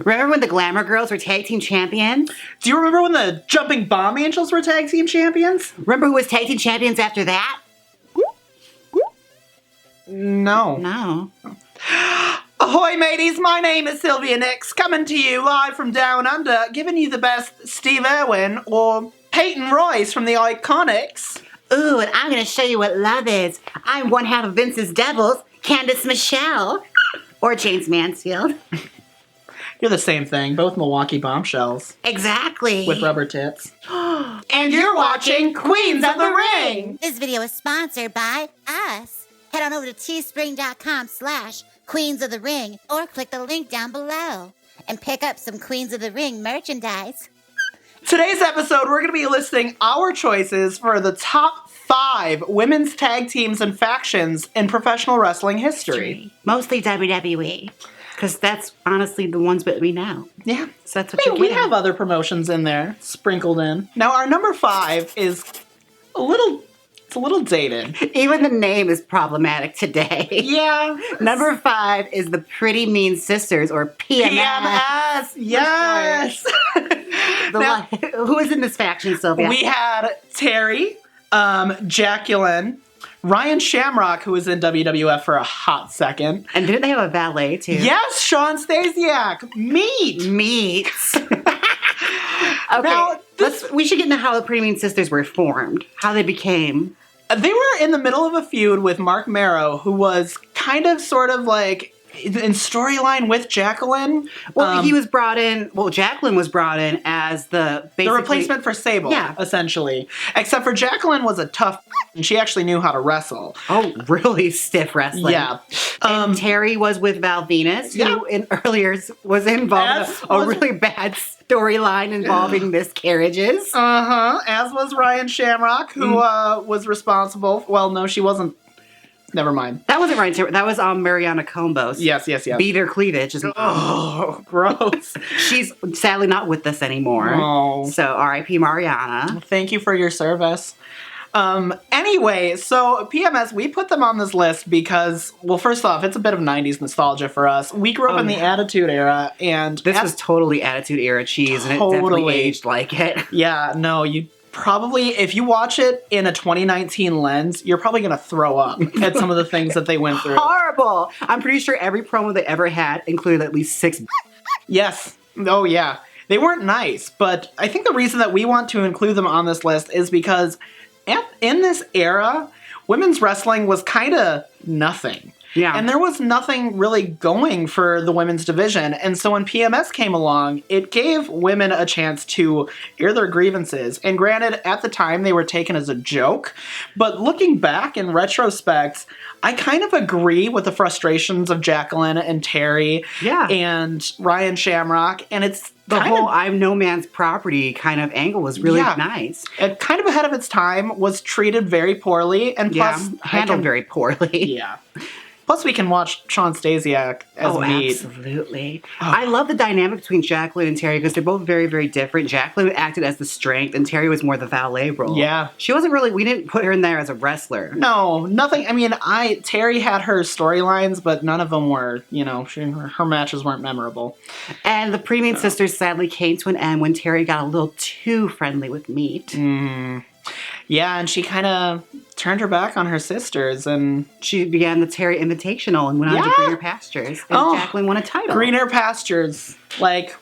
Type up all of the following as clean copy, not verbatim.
Remember when the Glamour Girls were tag team champions? Do you remember when the Jumping Bomb Angels were tag team champions? Remember who was tag team champions after that? No. No. Ahoy, mateys! My name is Sylvia Nyxx, coming to you live from Down Under, giving you the best Steve Irwin or Peyton Royce from the Iconics. Ooh, and I'm gonna show you what love is. I'm one half of Vince's Devils, Candice Michelle, or Jaymes Mansfield. You're the same thing, both Milwaukee bombshells. Exactly. With rubber tits. And you're watching Queens of the Ring! This video is sponsored by us. Head on over to teespring.com/Queens of the Ring or click the link down below and pick up some Queens of the Ring merchandise. Today's episode, we're going to be listing our choices for the top 5 women's tag teams and factions in professional wrestling history. Mostly WWE. Because that's honestly the ones that we know. Yeah. So that's what we have other promotions in there, sprinkled in. Now, our number 5 is a little dated. Even the name is problematic today. Yeah. Number 5 is the Pretty Mean Sisters, or PMS. Yes. Now, who is in this faction, Sylvia? We had Terry, Jacqueline, Ryan Shamrock, who was in WWF for a hot second. And didn't they have a valet, too? Yes, Sean Stasiak. Meat. Okay, now, we should get into how the Pretty Mean Sisters were formed, how they became. They were in the middle of a feud with Mark Marrow, who was kind of sort of like in storyline with Jacqueline. Well, he was brought in, Jacqueline was brought in as the replacement for Sable, yeah, essentially. Except for Jacqueline was a tough and she actually knew how to wrestle. Oh, really stiff wrestling. Yeah. And Terry was with Val Venus, who in earlier was involved in a really bad storyline involving miscarriages. As was Ryan Shamrock, who was responsible. Well, no, she wasn't. Never mind. That wasn't Ryan Shamrock. That was Mariana Combos. Yes. Beat her cleavage. Oh, gross. She's sadly not with us anymore. Oh. So R.I.P. Mariana. Thank you for your service. Anyway, so PMS, we put them on this list because, well, first off, it's a bit of 90s nostalgia for us. We grew up in the Attitude Era, and this was totally Attitude Era cheese, and it definitely aged like it. Yeah, no, you probably, if you watch it in a 2019 lens, you're probably going to throw up at some of the things that they went through. Horrible! I'm pretty sure every promo they ever had included at least 6. Yes. Oh, yeah. They weren't nice, but I think the reason that we want to include them on this list is because in this era, women's wrestling was kind of nothing. Yeah. And there was nothing really going for the women's division. And so when PMS came along, it gave women a chance to air their grievances. And granted, at the time, they were taken as a joke. But looking back in retrospect, I kind of agree with the frustrations of Jacqueline and Terry and Ryan Shamrock. And it's the whole I'm no man's property kind of angle was really nice. It kind of ahead of its time, was treated very poorly, and plus handled very poorly. Yeah. Plus, we can watch Sean Stasiak as Meat. Absolutely. Oh. I love the dynamic between Jacqueline and Terry because they're both very, very different. Jacqueline acted as the strength, and Terry was more the valet role. Yeah. She wasn't really, we didn't put her in there as a wrestler. No, nothing. I mean, Terry had her storylines, but none of them were, her matches weren't memorable. And the Pretty Mean Sisters sadly came to an end when Terry got a little too friendly with Meat. Yeah, and she kind of turned her back on her sisters, and she began the Terry Invitational and went on to Greener Pastures. And Jacqueline won a title. Greener Pastures, like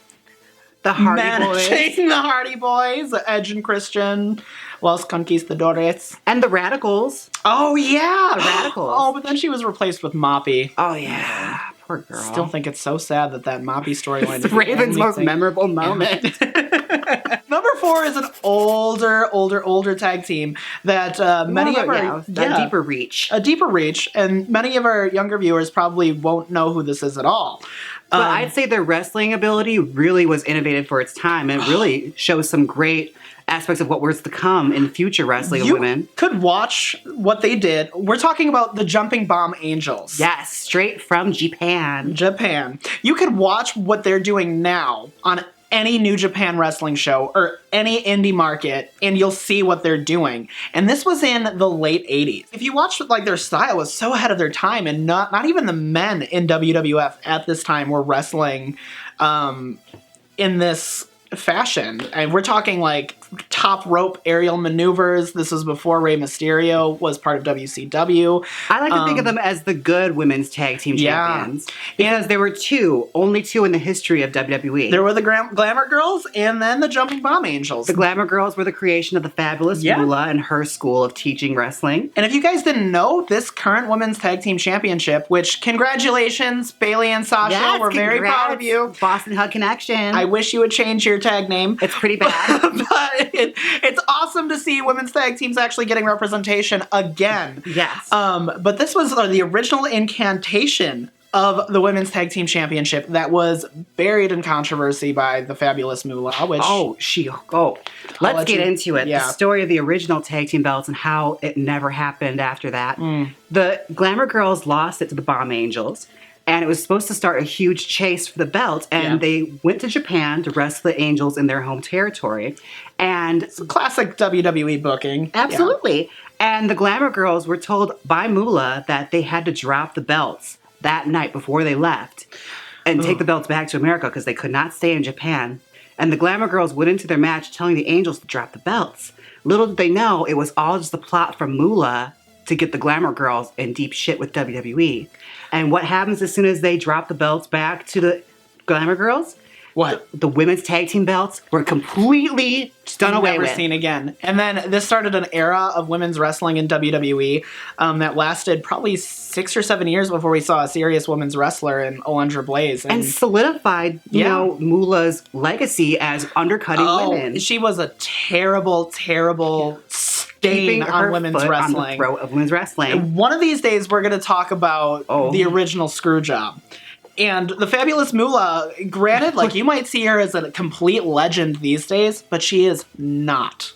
the Hardy Boys, the Hardy Boys, Edge and Christian, Los Conquistadores, and the Radicals. Oh yeah, the Radicals. Oh, but then she was replaced with Moppy. Oh yeah, poor girl. Still think it's so sad that Moppy storyline is Raven's most memorable moment. Number 4 is an older tag team that many of our... a deeper reach. A deeper reach, and many of our younger viewers probably won't know who this is at all. But I'd say their wrestling ability really was innovative for its time, and it really shows some great aspects of what was to come in future wrestling of women. You could watch what they did. We're talking about the Jumping Bomb Angels. Yes, straight from Japan. You could watch what they're doing now on any New Japan Wrestling show or any indie market and you'll see what they're doing. And this was in the late 80s. If you watch, like, their style was so ahead of their time, and not even the men in WWF at this time were wrestling in this fashion. And we're talking like top rope aerial maneuvers. This was before Rey Mysterio was part of WCW. I like to think of them as the good women's tag team champions. Because there were only two in the history of WWE. There were the Glamour Girls and then the Jumping Bomb Angels. The Glamour Girls were the creation of the fabulous Moolah and her school of teaching wrestling. And if you guys didn't know, this current women's tag team championship, which congratulations, Bayley and Sasha, we're very proud of you. Boston Hug Connection. I wish you would change your tag name. It's pretty bad. But it's awesome to see women's tag teams actually getting representation again. Yes. But this was the original incantation of the Women's Tag Team Championship that was buried in controversy by the fabulous Moolah, which... Let's get into it. Yeah. The story of the original tag team belts and how it never happened after that. The Glamour Girls lost it to the Bomb Angels, and it was supposed to start a huge chase for the belt, and they went to Japan to wrestle the Angels in their home territory. And it's classic WWE booking. Absolutely. Yeah. And the Glamour Girls were told by Moolah that they had to drop the belts that night before they left and take the belts back to America because they could not stay in Japan. And the Glamour Girls went into their match telling the Angels to drop the belts. Little did they know it was all just a plot from Moolah to get the Glamour Girls in deep shit with WWE. And what happens as soon as they drop the belts back to the Glamour Girls? What? The women's tag team belts were completely done away with. Never seen again. And then this started an era of women's wrestling in WWE that lasted probably 6 or 7 years before we saw a serious women's wrestler in Alundra Blaze. And solidified, you know, Moolah's legacy as undercutting women. She was a terrible, terrible stain on women's wrestling. On the throat of women's wrestling. And one of these days, we're going to talk about the original screw job. And the fabulous Moolah, granted, like, you might see her as a complete legend these days, but she is not.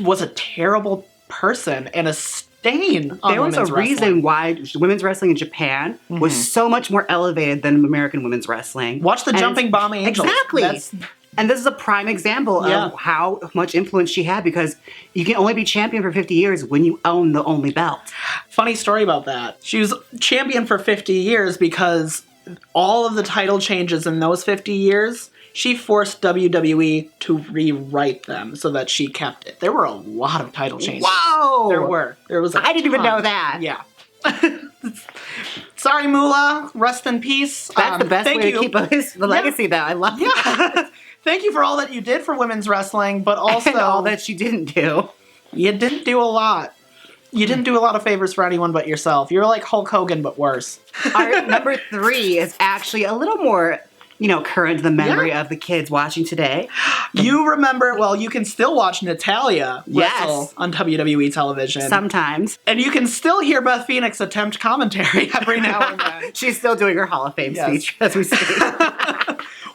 Was a terrible person and a stain on There was a reason why women's wrestling in Japan was so much more elevated than American women's wrestling. Watch the Jumping Bomb Angels. Exactly. And this is a prime example of how much influence she had, because you can only be champion for 50 years when you own the only belt. Funny story about that. She was champion for 50 years because all of the title changes in those 50 years, she forced WWE to rewrite them so that she kept it. There were a lot of title changes. Whoa! There were. There was I didn't even know that. Yeah. Sorry, Moolah. Rest in peace. That's the best way to keep the legacy, though. I love that. Thank you for all that you did for women's wrestling, but also... And all that you didn't do. You didn't do a lot. You didn't do a lot of favors for anyone but yourself. You're like Hulk Hogan, but worse. Our number 3 is actually a little more, current to the memory of the kids watching today. You remember, well, you can still watch Natalya wrestle on WWE television. Sometimes. And you can still hear Beth Phoenix attempt commentary every now and then. She's still doing her Hall of Fame speech as we speak.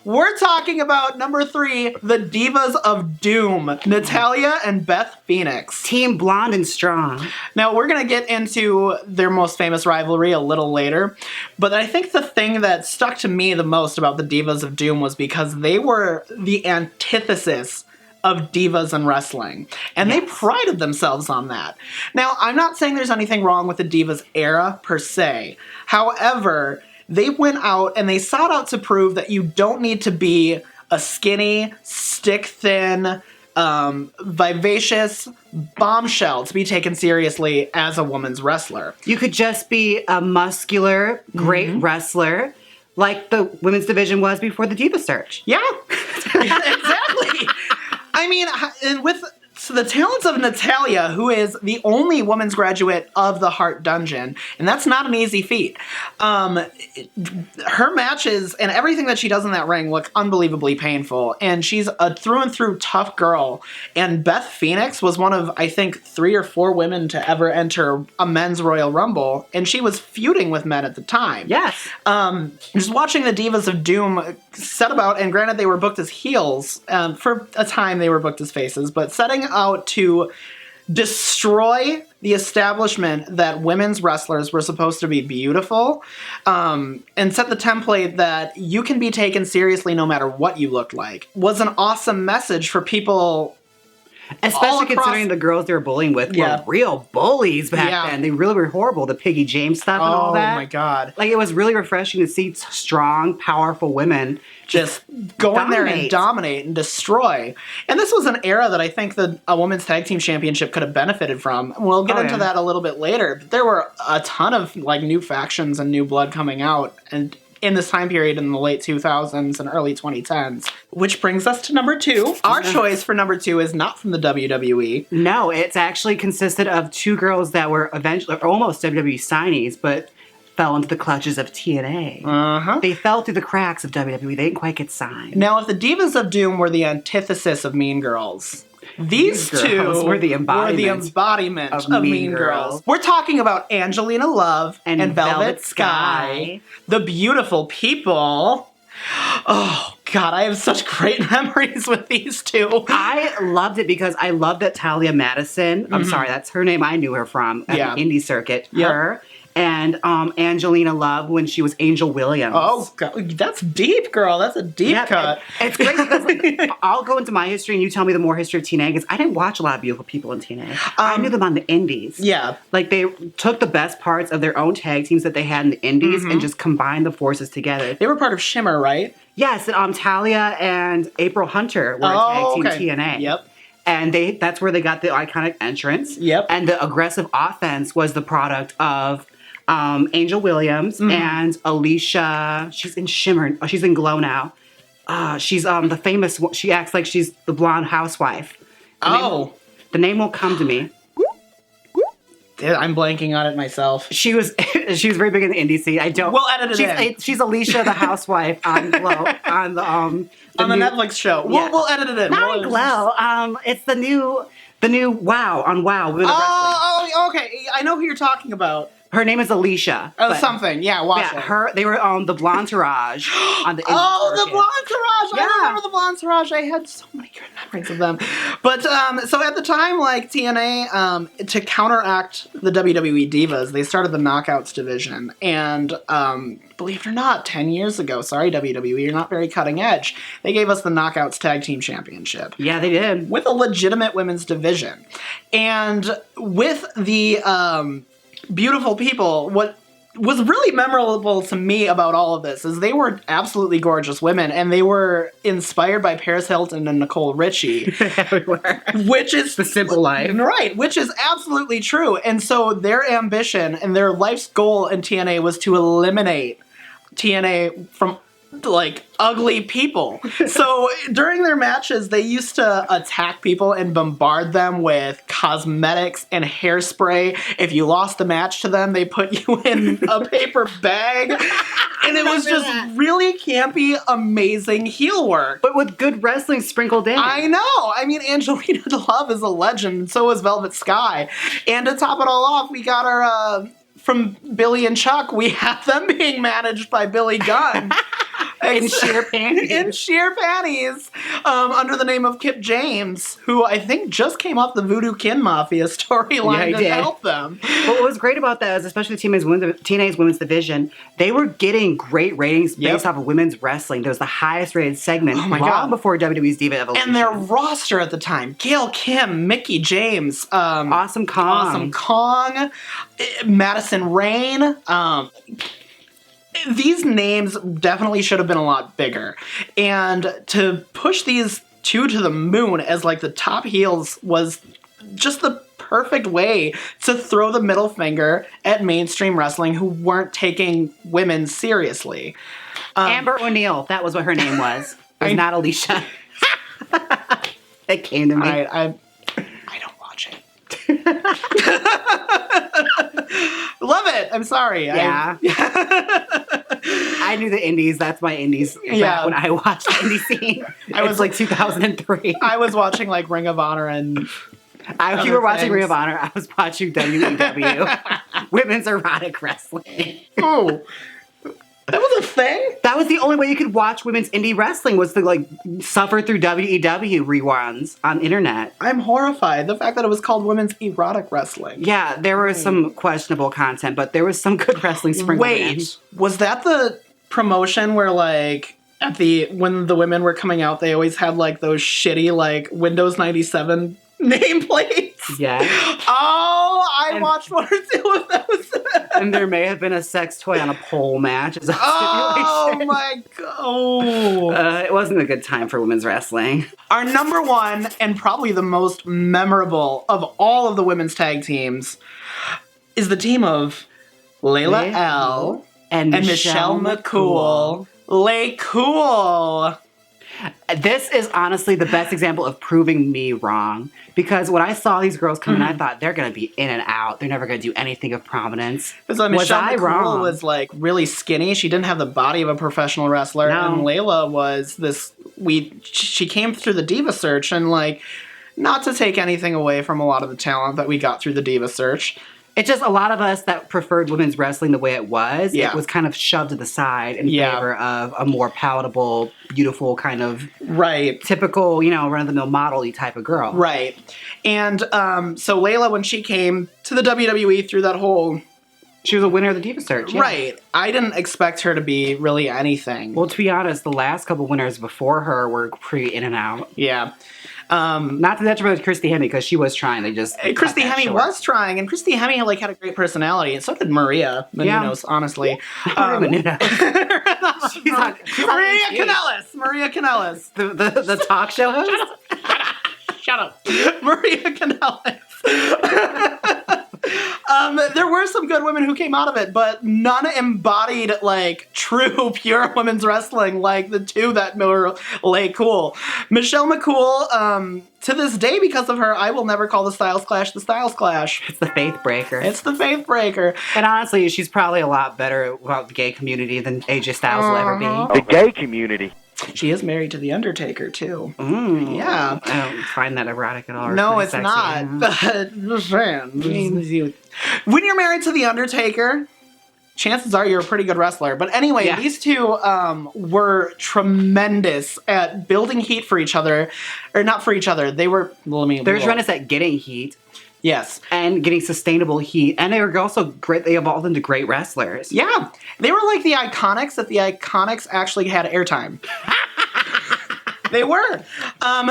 We're talking about number 3, the Divas of Doom, Natalya and Beth Phoenix. Team Blonde and Strong. Now, we're going to get into their most famous rivalry a little later, but I think the thing that stuck to me the most about the Divas of Doom was because they were the antithesis of divas in wrestling, and they prided themselves on that. Now, I'm not saying there's anything wrong with the Divas era, per se. However, they went out and they sought out to prove that you don't need to be a skinny, stick-thin, vivacious bombshell to be taken seriously as a woman's wrestler. You could just be a muscular, great wrestler, like the women's division was before the Diva Search. Yeah, exactly. I mean, and with the talents of Natalya, who is the only women's graduate of the Heart Dungeon, and that's not an easy feat. Her matches and everything that she does in that ring look unbelievably painful, and she's a through and through tough girl. And Beth Phoenix was one of, I think, 3 or 4 women to ever enter a men's Royal Rumble, and she was feuding with men at the time. Yes. Just watching the Divas of Doom set about, and granted they were booked as heels, for a time they were booked as faces, but setting out to destroy the establishment that women's wrestlers were supposed to be beautiful, and set the template that you can be taken seriously no matter what you look like, was an awesome message for people. Especially considering the girls they were bullying with were real bullies back then. They really were horrible. The Piggy Jaymes stuff and all that. Oh my God. Like, it was really refreshing to see strong, powerful women just go in there and dominate and destroy. And this was an era that I think that a women's tag team championship could have benefited from. We'll get into that a little bit later. But there were a ton of like new factions and new blood coming out and in this time period in the late 2000s and early 2010s. Which brings us to number 2. Our choice for number 2 is not from the WWE. No, it's actually consisted of 2 girls that were eventually almost WWE signees, but fell into the clutches of TNA. They fell through the cracks of WWE. They didn't quite get signed. Now, if the Divas of Doom were the antithesis of Mean Girls, these two were the embodiment of Mean Girls. We're talking about Angelina Love and Velvet Sky, the beautiful people. Oh, God, I have such great memories with these two. I loved it because I loved that Talia Madison, I'm sorry, that's her name I knew her from at the indie circuit. Her and Angelina Love when she was Angel Williams. Oh, God, that's deep, girl. That's a deep cut. It's great because like, I'll go into my history and you tell me the more history of TNA because I didn't watch a lot of beautiful people in TNA. I knew them on the indies. Yeah. Like they took the best parts of their own tag teams that they had in the indies and just combined the forces together. They were part of Shimmer, right? Yes, and Talia and April Hunter were a tag team TNA. Yep. And that's where they got the iconic entrance. Yep. And the aggressive offense was the product of Angel Williams and Alicia. She's in Shimmer. Oh, she's in Glow now. She's the famous. She acts like she's the blonde housewife. The name won't come to me. I'm blanking on it myself. She was very big in the indie scene. We'll edit it in. She's Alicia the housewife on Glow on the Netflix show. We'll edit it in. Not on Glow. It's the new Wow on Wow. Okay. I know who you're talking about. Her name is Alicia. Something. Yeah, watch it. They were on the Blontourage on the the Blontourage! Yeah. I remember the Blontourage. I had so many good memories of them. But, so at the time, like, TNA, to counteract the WWE Divas, they started the Knockouts division. And, believe it or not, 10 years ago, sorry WWE, you're not very cutting edge, they gave us the Knockouts Tag Team Championship. Yeah, they did. With a legitimate women's division. And with the, beautiful people, what was really memorable to me about all of this is they were absolutely gorgeous women, and they were inspired by Paris Hilton and Nicole Richie. Which is the simple life. Right, which is absolutely true. And so their ambition and their life's goal in TNA was to eliminate TNA from like ugly people. So during their matches, they used to attack people and bombard them with cosmetics and hairspray. If you lost the match to them, they put you in a paper bag. And it was just really campy, amazing heel work. But with good wrestling sprinkled in. I know. I mean, Angelina Love is a legend, and so is Velvet Sky. And to top it all off, we got our, from Billy and Chuck, we have them being managed by Billy Gunn. In sheer panties. In sheer panties. Under the name of Kip Jaymes, who I think just came off the Voodoo Kin Mafia storyline to help them. But what was great about that is, especially TNA's women's division, they were getting great ratings based off of women's wrestling. There was the highest rated segment long before WWE's Diva Evolution. And their roster at the time, Gail Kim, Mickie James, Awesome Kong, Madison Rayne, these names definitely should have been a lot bigger. And to push these two to the moon as like the top heels was just the perfect way to throw the middle finger at mainstream wrestling who weren't taking women seriously. Amber O'Neil, that was what her name was. It was not Alicia. It came to me. I don't watch it. Love it. I'm sorry. Yeah. I knew the indies. That's my indies. Yeah. When I watched the indie scene. I was like 2003. I was watching like Ring of Honor and you were watching Ring of Honor. I was watching WEW. Women's erotic wrestling. Oh. That was a thing? That was the only way you could watch women's indie wrestling was to like suffer through WEW reruns on internet. I'm horrified. The fact that it was called women's erotic wrestling. Yeah, there was some questionable content, but there was some good wrestling sprinkled in. Wait, was that the promotion where like when the women were coming out, they always had like those shitty like Windows 97 nameplates? Yeah. Oh, I watched one or two of those. And there may have been a sex toy on a pole match as a Oh stipulation. my god. It wasn't a good time for women's wrestling. Our number one and probably the most memorable of all of the women's tag teams is the team of Layla L. and Michelle McCool. Lay Cool. This is honestly the best example of proving me wrong. Because when I saw these girls come in, I thought they're going to be in and out. They're never going to do anything of prominence. Because Michelle I McCool wrong? was like really skinny. She didn't have the body of a professional wrestler. No. And Layla was this. She came through the Diva Search, and like, not to take anything away from a lot of the talent that we got through the Diva Search. It's just a lot of us that preferred women's wrestling the way it was. Yeah. It was kind of shoved to the side in favor of a more palatable, beautiful kind of Right. typical, run-of-the-mill model-y type of girl. Right. And so Layla, when she came to the WWE through that whole... She was a winner of the Diva Search. Yeah. Right. I didn't expect her to be really anything. Well, to be honest, the last couple winners before her were pretty in and out. Yeah. Not to the detriment of Christy Hemme, because she was trying. They just Christy cut that Hemme short. was trying, and Christy Hemme like had a great personality, and so did Maria Menounos, honestly. Maria Menounos. She's on Maria HG. Kanellis. Maria Kanellis. The talk show host? Shut up. Maria Kanellis. There were some good women who came out of it, but none embodied like true pure women's wrestling like the two that were Lay Cool. Michelle McCool, to this day, because of her, I will never call the Styles Clash the Styles Clash. It's the faith breaker. It's the Faith Breaker. And honestly, she's probably a lot better about the gay community than AJ Styles will ever be. The gay community. She is married to The Undertaker, too. Yeah. I don't find that erotic at all. No, pretty it's sexy. not. But just saying. When you're married to The Undertaker, chances are you're a pretty good wrestler. But anyway, Yeah. these two were tremendous at building heat for each other. Or not for each other. They were... They're tremendous at getting heat Yes. and getting sustainable heat. And they were also great. They evolved into great wrestlers. Yeah. They were like the Iconics, that the Iconics actually had airtime. They were.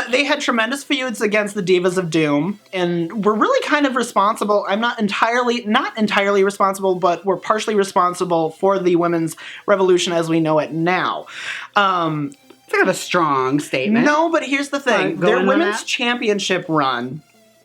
They had tremendous feuds against the Divas of Doom, and were really kind of responsible. I'm not entirely responsible, but were partially responsible for the women's revolution as we know it now. It's kind of a strong statement. No, but here's the thing. Alright, go Their into women's that. championship run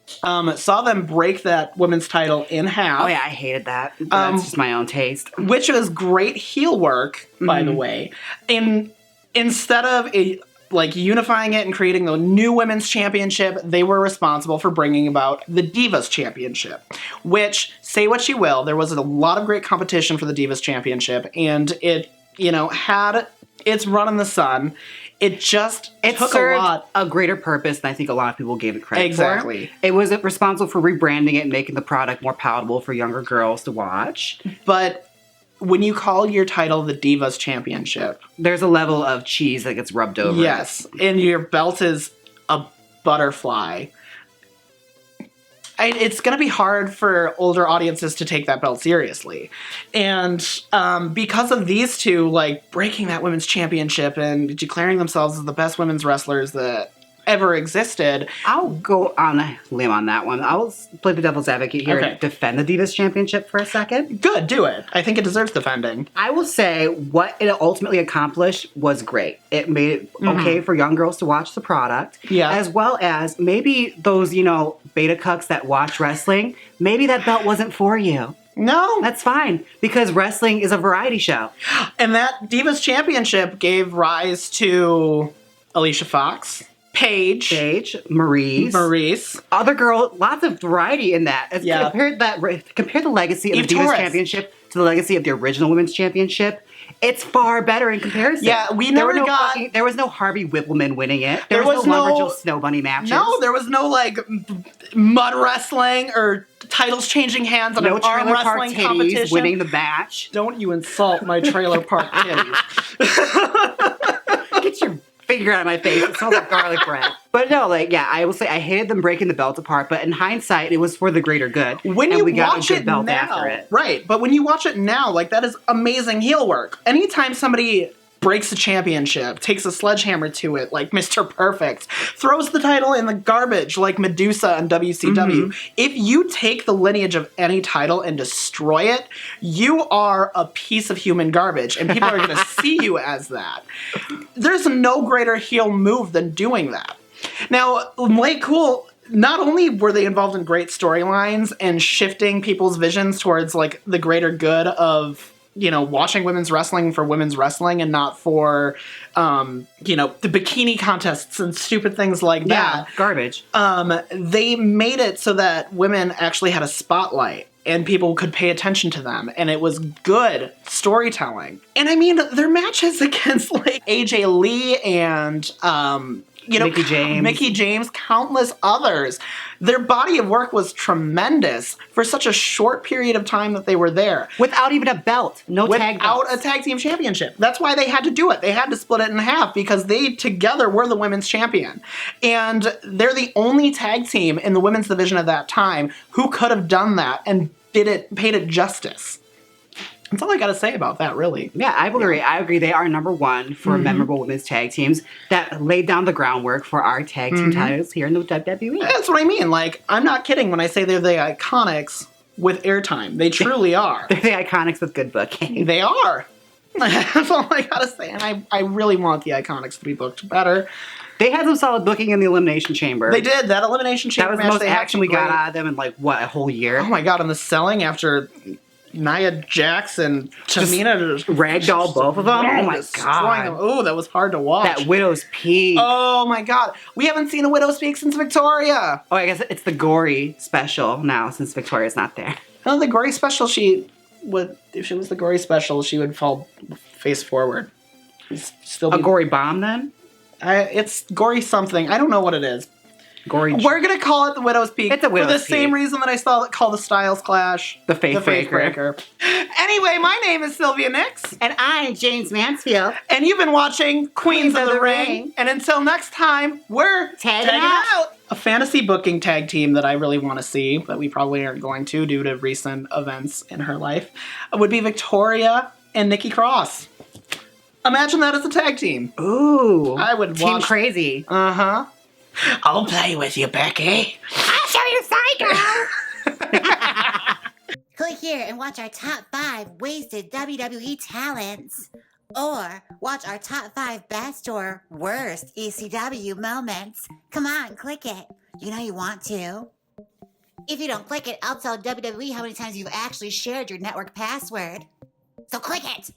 saw them break that women's title in half. Oh, yeah, I hated that. But that's just my own taste. Which was great heel work, by the way. And instead of unifying it and creating the new women's championship, they were responsible for bringing about the Divas Championship. Which, say what you will, there was a lot of great competition for the Divas Championship, and it, had its run in the sun. It just It took served a lot. a greater purpose than I think a lot of people gave it credit Exactly. for. It was responsible for rebranding it and making the product more palatable for younger girls to watch. But when you call your title the Divas Championship, There's a level of cheese that gets rubbed over. yes, and your belt is a butterfly, it's going to be hard for older audiences to take that belt seriously. And because of these two, breaking that women's championship and declaring themselves as the best women's wrestlers that ever existed. I'll go on a limb on that one. I'll play the devil's advocate here Okay. and defend the Divas Championship for a second. Good, do it. I think it deserves defending. I will say what it ultimately accomplished was great. It made it okay for young girls to watch the product. Yeah. As well as maybe those, beta cucks that watch wrestling, maybe that belt wasn't for you. No. That's fine, because wrestling is a variety show. And that Divas Championship gave rise to Alicia Fox, Paige, Maurice. Other girl, lots of variety in that. Yeah. Compare the legacy of Eve the Divas Torres. Championship to the legacy of the original Women's Championship. It's far better in comparison. Yeah, we There never got... there was no Harvey Whippleman winning it. There was no no Lumberjill Snow Bunny matches. No, there was no, like, mud wrestling or titles changing hands on no an arm trailer park wrestling titties competition. winning the match. Don't you insult my trailer park titties. Get your finger out of my face. It smells like garlic bread. But no, like, yeah, I will say I hated them breaking the belt apart, but in hindsight, it was for the greater good. When and you we got watch a good it belt now, after it. right, but when you watch it now, like, that is amazing heel work. Anytime somebody breaks a championship, takes a sledgehammer to it, like Mr. Perfect, throws the title in the garbage, like Medusa and WCW. If you take the lineage of any title and destroy it, you are a piece of human garbage, and people are going to see you as that. There's no greater heel move than doing that. Now, Late Cool, not only were they involved in great storylines and shifting people's visions towards, like, the greater good of, you know, watching women's wrestling for women's wrestling and not for, you know, the bikini contests and stupid things like that. Garbage. They made it so that women actually had a spotlight and people could pay attention to them, and it was good storytelling. And I mean, their matches against, like, AJ Lee and, you know, Mickey James, countless others. Their body of work was tremendous for such a short period of time that they were there. Without even a belt. No tag belts. Without a tag team championship. That's why they had to do it. They had to split it in half because they together were the women's champion. And they're the only tag team in the women's division at that time who could have done that and paid it justice. That's all I gotta say about that, really. Yeah, I agree. I agree. They are number one for memorable women's tag teams that laid down the groundwork for our tag team titles here in the WWE. That's what I mean. Like, I'm not kidding when I say they're the Iconics with airtime. They truly are. They're the Iconics with good booking. They are. That's all I gotta say. And I really want the Iconics to be booked better. They had some solid booking in the Elimination Chamber. They did. That Elimination Chamber match. That was the most action we got out of them in, like, what, a whole year? Oh my god, and the selling after Nia Jax and Tamina just ragdoll both of them. Oh my god! Oh, that was hard to watch. That Widow's Peak. Oh my god, we haven't seen a Widow's Peak since Victoria. Oh, I guess it's the gory special now since Victoria's not there. No, the gory special. If she was the gory special, she would fall face forward. Still a gory bomb then? It's gory something. I don't know what it is. Gory. We're gonna call it the Widow's Peak. It's a Widow's Peak. For the same reason that I saw it called the Styles Clash. The Faith Breaker. Anyway, my name is Sylvia Nyxx. And I'm Jaymes Mansfield. And you've been watching Queens of the Ring. And until next time, we're tagging out. A fantasy booking tag team that I really want to see, but we probably aren't going to due to recent events in her life, would be Victoria and Nikki Cross. Imagine that as a tag team. Ooh. I would Team watch. Crazy. Uh-huh. I'll play with you, Becky. I'll show you Psycho. Click here and watch our top 5 wasted WWE talents. Or watch our top 5 best or worst ECW moments. Come on, click it. You know you want to. If you don't click it, I'll tell WWE how many times you've actually shared your network password. So click it.